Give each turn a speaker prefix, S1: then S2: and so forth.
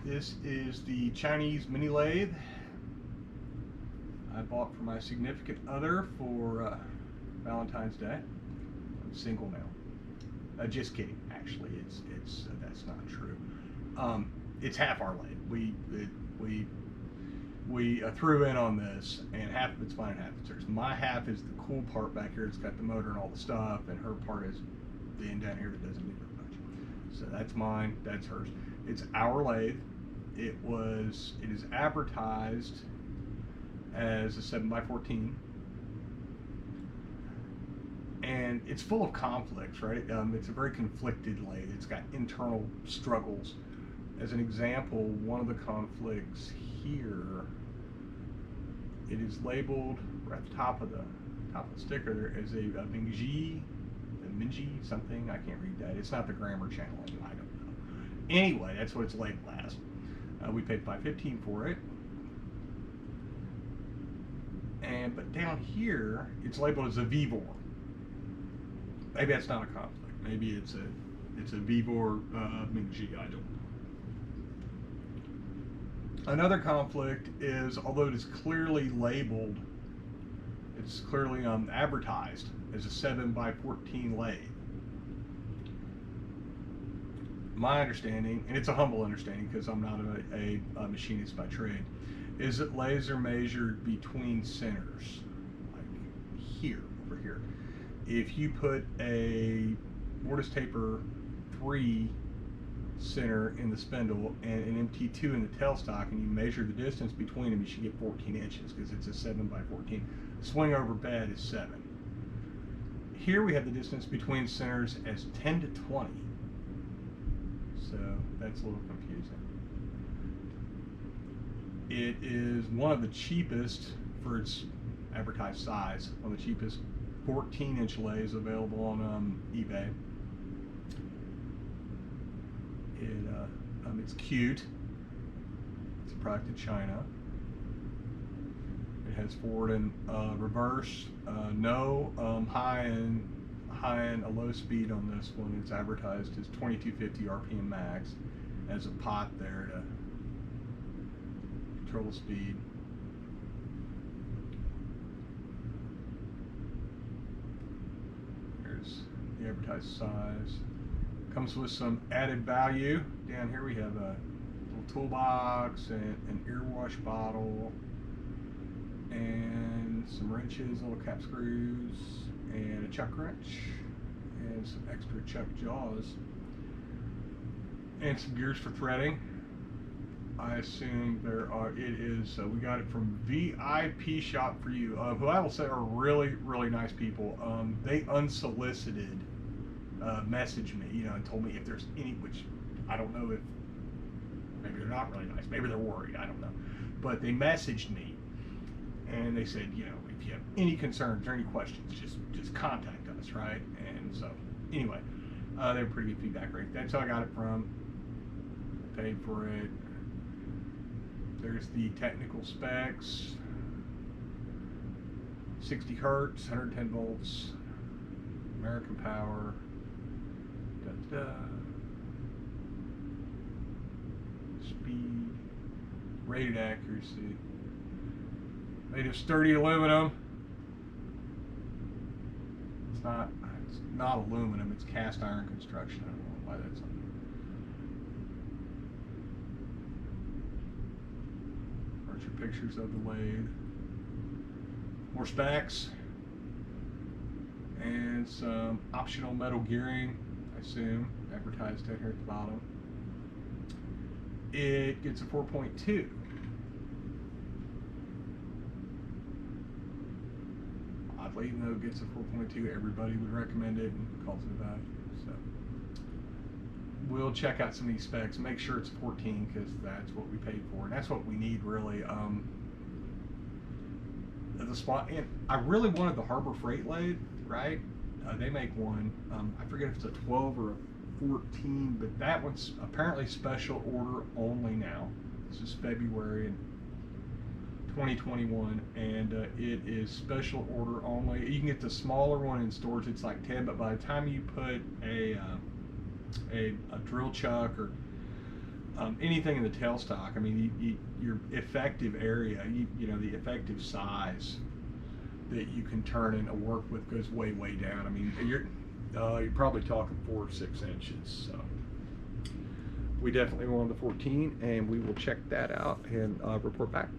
S1: This is the Chinese Mini-Lathe I bought for my significant other for Valentine's Day. I'm single now. Just kidding. Actually, it's that's not true. It's half our lathe. We threw in on this, and half of it's mine and half of it's hers. My half is the cool part back here. It's got the motor and all the stuff, and her part is the end down here that doesn't do very much. So that's mine. That's hers. It's our lathe. It is advertised as a 7x14, and it's full of conflicts, right? It's a very conflicted lathe. It's got internal struggles. As an example, one of the conflicts here, it is labeled right at the top of the sticker there as a Minji something. I can't read that. It's not the grammar channel. I don't know. Anyway, that's what it's labeled as. We paid $5.15 for it. But down here, it's labeled as a Vivor. Maybe that's not a conflict. Maybe it's a Vivor Minji. I don't know. Another conflict is, although it is clearly labeled, it's clearly advertised as a 7x14 lathe. My understanding, and it's a humble understanding because I'm not a machinist by trade, is that lathes are measured between centers, like here, over here. If you put a mortise taper 3 center in the spindle and an MT2 in the tailstock, and you measure the distance between them, you should get 14 inches because it's a 7x14. The swing over bed is 7. Here we have the distance between centers as 10 to 20. So that's a little confusing. It is one of the cheapest for its advertised size, one of the cheapest 14-inch lathes available on eBay. It's cute. It's a product of China. It has forward and reverse. No high and a low speed on this one. It's advertised as 2250 RPM max. Has a pot there to control the speed. Here's the advertised size. Comes with some added value. Down here we have a little toolbox and an ear wash bottle and some wrenches, little cap screws, and a chuck wrench and some extra chuck jaws and some gears for threading. I assume there are. It is. We got it from VIP Shop for You, who I will say are really nice people. They unsolicited messaged me, and told me if there's any, which I don't know if maybe they're not really nice, maybe they're worried, I don't know, but they messaged me and they said, if you have any concerns or any questions, just contact us, right? And so anyway, they were pretty good feedback rate. That's how I got it from. I paid for it. There's the technical specs. 60 hertz, 110 volts, American power. Speed, rated accuracy, made of sturdy aluminum. It's not aluminum, it's cast iron construction. I don't know why that's on there. There's your pictures of the lathe. More specs and some optional metal gearing, I assume, advertised down here at the bottom. It gets a 4.2. Oddly, even though it gets a 4.2, everybody would recommend it and calls it a value. So we'll check out some of these specs, make sure it's 14 because that's what we paid for, and that's what we need really. The spot, and I really wanted the Harbor Freight lathe, right? They make one. I forget if it's a 12 or a 14, but that one's apparently special order only now. This is February in 2021, and it is special order only. You can get the smaller one in stores. It's like 10, but by the time you put a drill chuck or anything in the tailstock. I mean, your effective area, you know, the effective size that you can turn and work with goes way down. I mean, you're probably talking 4 or 6 inches. So we definitely want the 14, and we will check that out and report back.